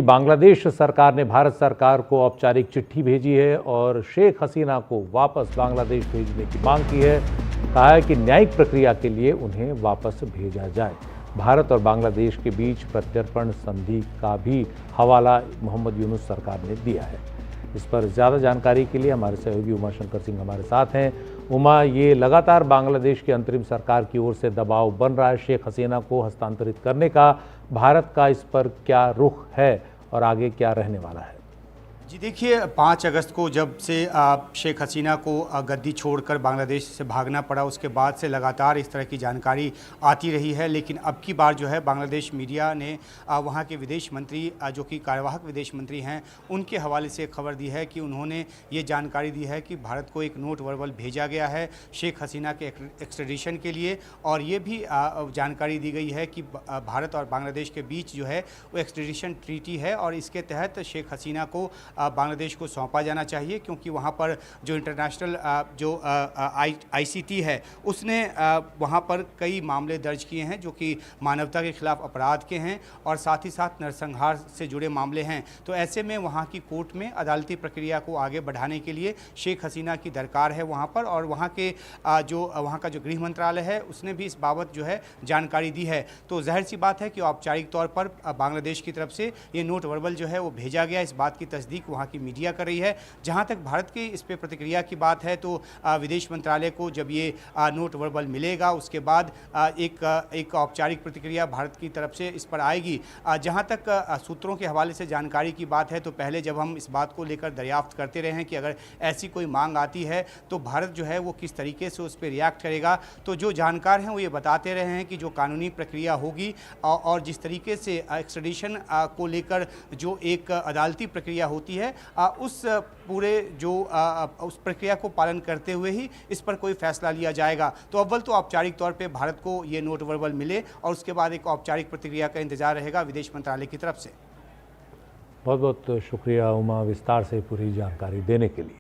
बांग्लादेश सरकार ने भारत सरकार को औपचारिक चिट्ठी भेजी है और शेख हसीना को वापस बांग्लादेश भेजने की मांग की है। कहा है कि न्यायिक प्रक्रिया के लिए उन्हें वापस भेजा जाए। भारत और बांग्लादेश के बीच प्रत्यर्पण संधि का भी हवाला मोहम्मद यूनुस सरकार ने दिया है। इस पर ज़्यादा जानकारी के लिए हमारे सहयोगी उमा शंकर सिंह हमारे साथ हैं। उमा, ये लगातार बांग्लादेश की अंतरिम सरकार की ओर से दबाव बन रहा है शेख हसीना को हस्तांतरित करने का। भारत का इस पर क्या रुख है और आगे क्या रहने वाला है? जी देखिए, 5 अगस्त को जब से शेख हसीना को गद्दी छोड़कर बांग्लादेश से भागना पड़ा, उसके बाद से लगातार इस तरह की जानकारी आती रही है। लेकिन अब की बार जो है बांग्लादेश मीडिया ने वहाँ के विदेश मंत्री जो कि कार्यवाहक विदेश मंत्री हैं, उनके हवाले से खबर दी है कि उन्होंने ये जानकारी दी है कि भारत को एक नोट वर्बल भेजा गया है शेख हसीना के एक्सट्रेडिशन के लिए। और ये भी जानकारी दी गई है कि भारत और बांग्लादेश के बीच जो है वो एक्सट्रेडिशन ट्रीटी है और इसके तहत शेख हसीना को बांग्लादेश को सौंपा जाना चाहिए, क्योंकि वहाँ पर जो इंटरनेशनल जो आईसीटी है उसने वहाँ पर कई मामले दर्ज किए हैं जो कि मानवता के खिलाफ अपराध के हैं और साथ ही साथ नरसंहार से जुड़े मामले हैं। तो ऐसे में वहाँ की कोर्ट में अदालती प्रक्रिया को आगे बढ़ाने के लिए शेख हसीना की दरकार है वहाँ पर। और वहाँ के वहाँ का जो गृह मंत्रालय है उसने भी इस बाबत जो है जानकारी दी है। तो जाहिर सी बात है कि औपचारिक तौर पर बांग्लादेश की तरफ से ये नोट वर्बल जो है वो भेजा गया। इस बात की तस्दीक वहाँ की मीडिया कर रही है। जहाँ तक भारत की इस पे प्रतिक्रिया की बात है तो विदेश मंत्रालय को जब ये नोट वर्बल मिलेगा उसके बाद एक औपचारिक प्रतिक्रिया भारत की तरफ से इस पर आएगी। जहाँ तक सूत्रों के हवाले से जानकारी की बात है तो पहले जब हम इस बात को लेकर दरियाफ्त करते रहे हैं कि अगर ऐसी कोई मांग आती है तो भारत जो है वो किस तरीके से उस पर रिएक्ट करेगा, तो जो जानकार हैं वो ये बताते रहे हैं कि जो कानूनी प्रक्रिया होगी और जिस तरीके से एक्सट्रेडिशन को लेकर जो एक अदालती प्रक्रिया होती है उस पूरे जो उस प्रक्रिया को पालन करते हुए ही इस पर कोई फैसला लिया जाएगा। तो अव्वल तो औपचारिक तौर पे भारत को ये नोट वर्बल मिले और उसके बाद एक औपचारिक प्रतिक्रिया का इंतजार रहेगा विदेश मंत्रालय की तरफ से। बहुत बहुत शुक्रिया उमा, विस्तार से पूरी जानकारी देने के लिए।